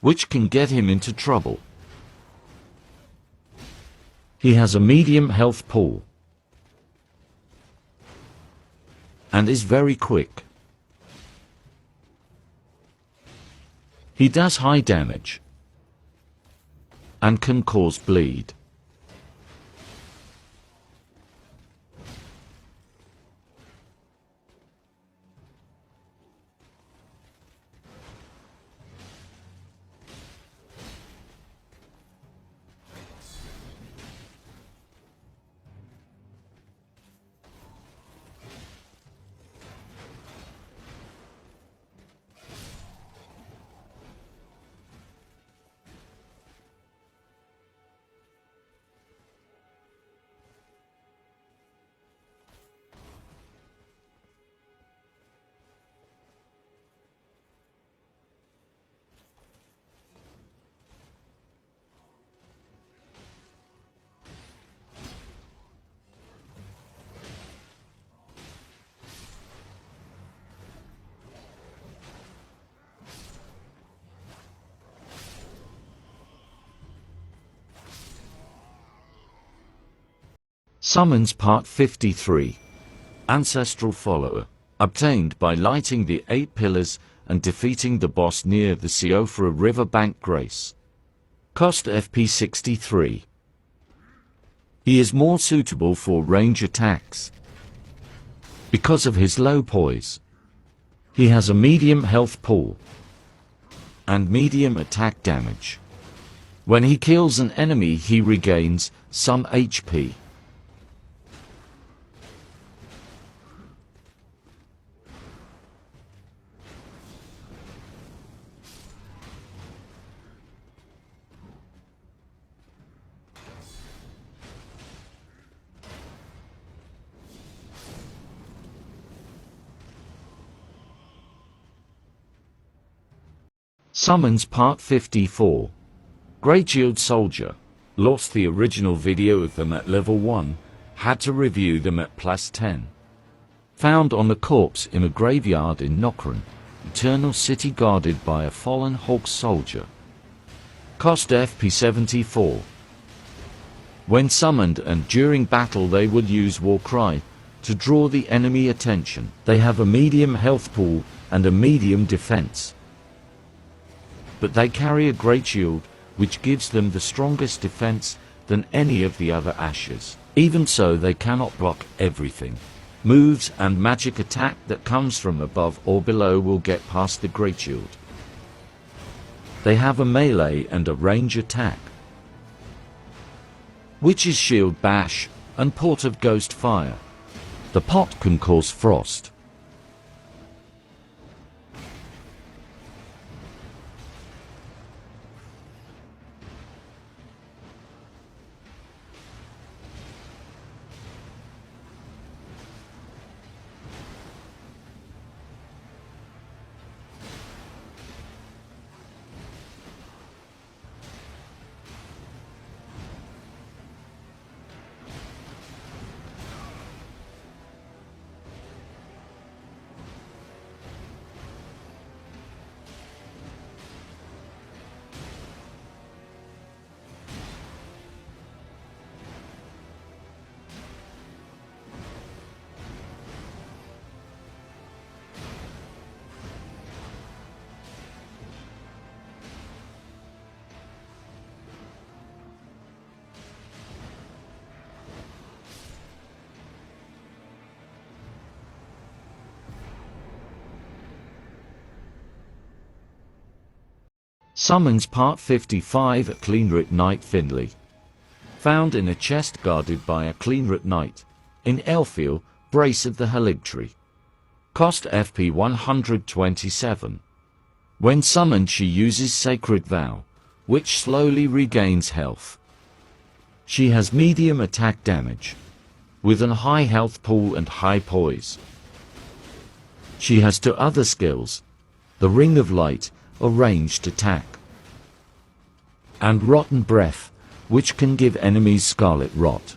Speaker 1: which can get him into trouble. He has a medium health pool and is very quick. He does high damage and can cause bleed. Summons Part 53. Ancestral Follower. Obtained by lighting the 8 pillars and defeating the boss near the Siofra Riverbank Grace. Cost FP 63. He is more suitable for range attacks because of his low poise. He has a medium health pool and medium attack damage. When he kills an enemy, he regains some HP. Summons Part 54. Greatshield Soldier. Lost the original video of them at level 1, had to review them at plus 10. Found on a corpse in a graveyard in Nokran, Eternal City, guarded by a fallen Hawk soldier. Cost FP 74. When summoned and during battle, they will use Warcry to draw the enemy attention. They have a medium health pool and a medium defense, but they carry a great shield, which gives them the strongest defense than any of the other ashes. Even so, they cannot block everything. Moves and magic attack that comes from above or below will get past the great shield. They have a melee and a range attack, which is Shield Bash and Port of Ghost Fire. The pot can cause frost. Summons Part 55 A Cleanrit Knight Finley. Found in a chest guarded by a Cleanrit Knight. In Elfiel, Brace of the Haligtree. Cost FP 127. When summoned she uses Sacred Vow, which slowly regains health. She has medium attack damage, with a high health pool and high poise. She has two other skills, the Ring of Light, a ranged attack, and Rotten Breath, which can give enemies scarlet rot.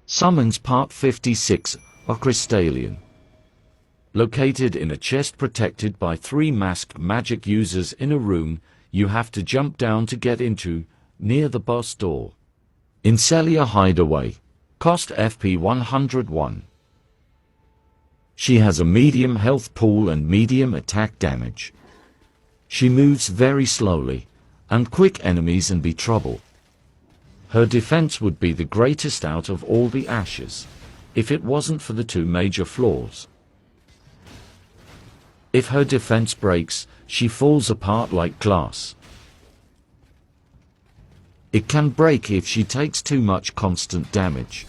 Speaker 1: Summons Part 56 A Crystallian. Located in a chest protected by 3 masked magic users in a room you have to jump down to get into, near the boss door. In Celia Hideaway. Cost FP 101. She has a medium health pool and medium attack damage. She moves very slowly, and quick enemies and be trouble. Her defense would be the greatest out of all the ashes, if it wasn't for the 2 major flaws. If her defense breaks, she falls apart like glass. It can break if she takes too much constant damage.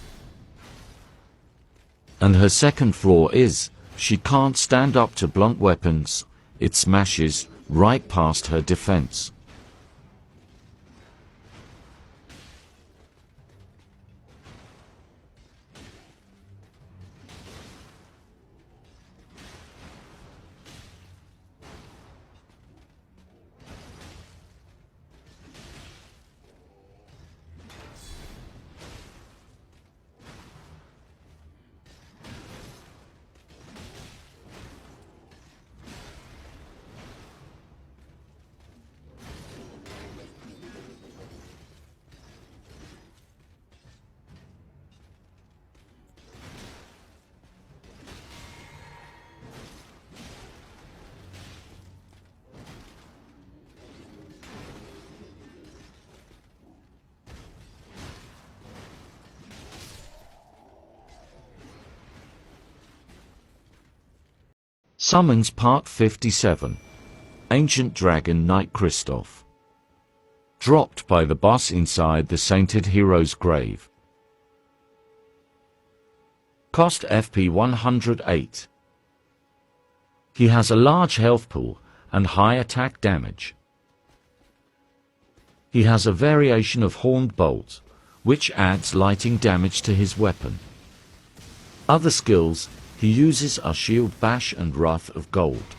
Speaker 1: And her second flaw is, she can't stand up to blunt weapons, it smashes right past her defense. Summons Part 57. Ancient Dragon Knight Kristoff. Dropped by the boss inside the Sainted Hero's grave. Cost FP 108. He has a large health pool and high attack damage. He has a variation of Horned Bolt, which adds lighting damage to his weapon. Other skills he uses are Shield Bash and Wrath of Gold.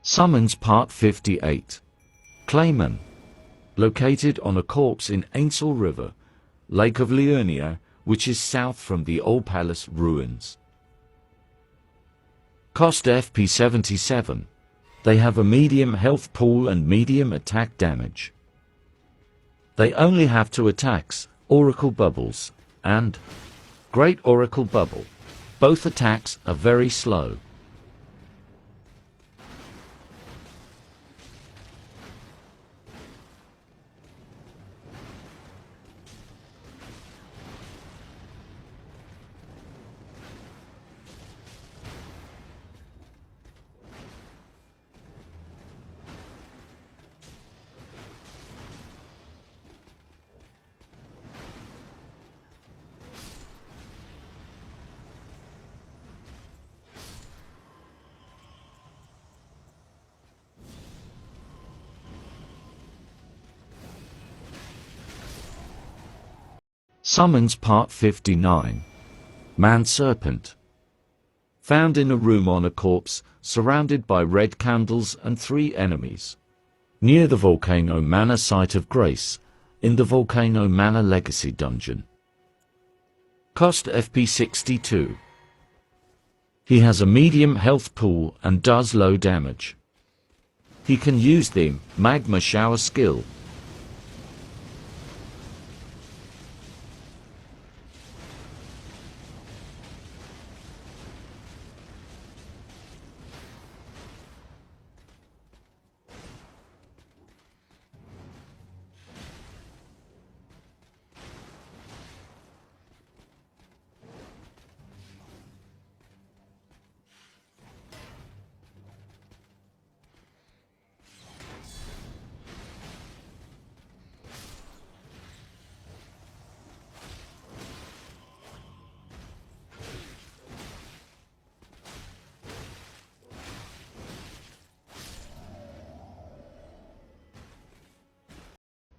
Speaker 1: Summons Part 58. Clayman. Located on a corpse in Ainsel River, Lake of Liurnia, which is south from the Old Palace ruins. Cost FP 77. They have a medium health pool and medium attack damage. They only have 2 attacks, Oracle Bubbles and Great Oracle Bubble. Both attacks are very slow. Summons Part 59. Man-Serpent. Found in a room on a corpse, surrounded by red candles and 3 enemies. Near the Volcano Manor Site of Grace, in the Volcano Manor Legacy Dungeon. Cost FP 62. He has a medium health pool and does low damage. He can use the Magma Shower skill.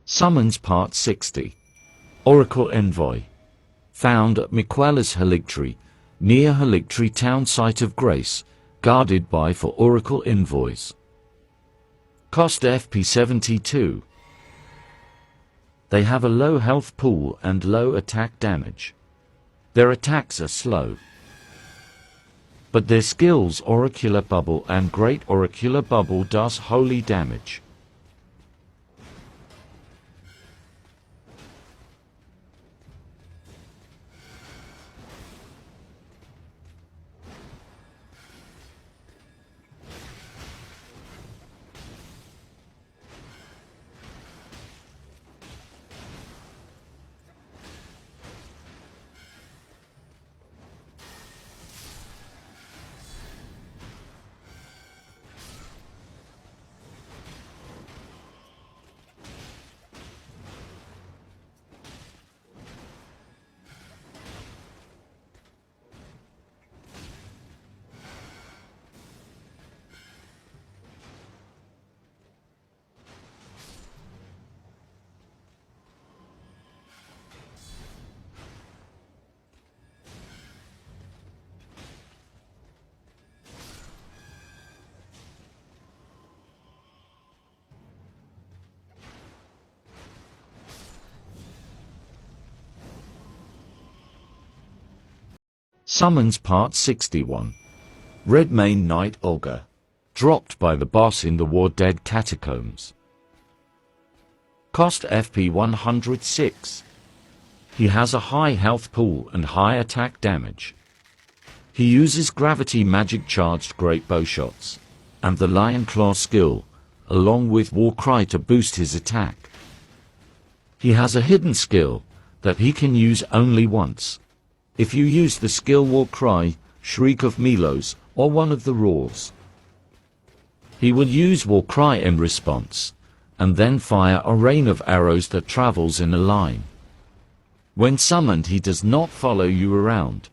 Speaker 1: Summons Part 60. Oracle Envoy. Found at Miquella's Haligtree, near Haligtree Town Site of Grace, guarded by 4 Oracle Envoys. Cost FP 72. They have a low health pool and low attack damage. Their attacks are slow. But their skills Oracular Bubble and Great Oracular Bubble does holy damage. Summons Part 61. Redmane Knight Olga. Dropped by the boss in the War Dead Catacombs. Cost FP 106. He has a high health pool and high attack damage. He uses gravity magic charged great bow shots, and the Lion Claw skill, along with Warcry to boost his attack. He has a hidden skill that he can use only once. If you use the skill Warcry, Shriek of Milos, or one of the roars, he will use Warcry in response, and then fire a rain of arrows that travels in a line. When summoned, he does not follow you around.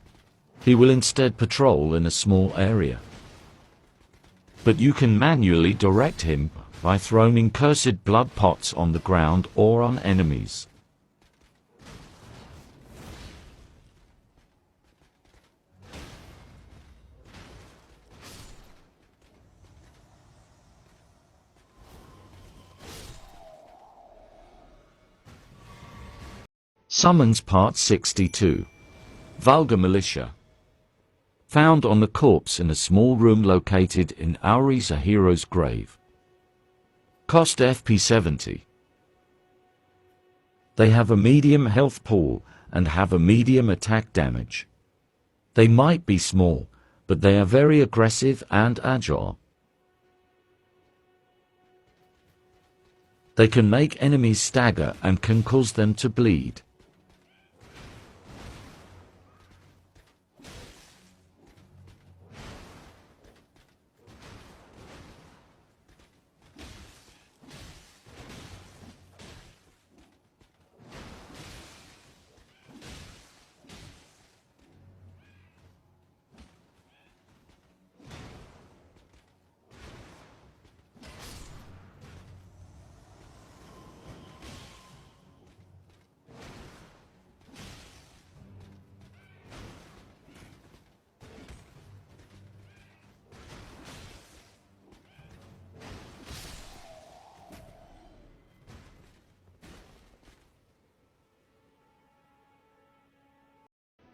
Speaker 1: He will instead patrol in a small area. But you can manually direct him by throwing cursed blood pots on the ground or on enemies. Summons Part 62. Vulgar Militia. Found on the corpse in a small room located in Auri's a hero's grave. Cost FP 70. They have a medium health pool and have a medium attack damage. They might be small, but they are very aggressive and agile. They can make enemies stagger and can cause them to bleed.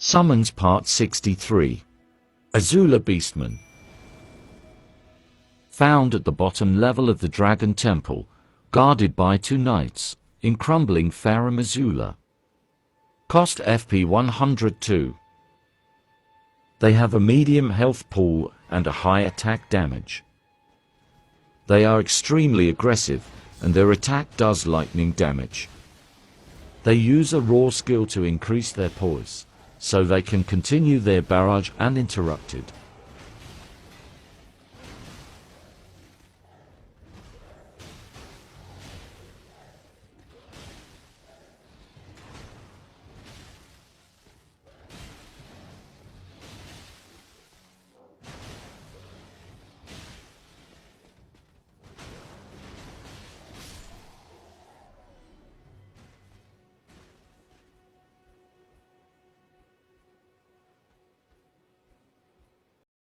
Speaker 1: Summons Part 63. Azula Beastman. Found at the bottom level of the Dragon Temple, guarded by 2 knights, in crumbling Farum Azula. Cost FP 102. They have a medium health pool and a high attack damage. They are extremely aggressive, and their attack does lightning damage. They use a raw skill to increase their poise, so they can continue their barrage uninterrupted.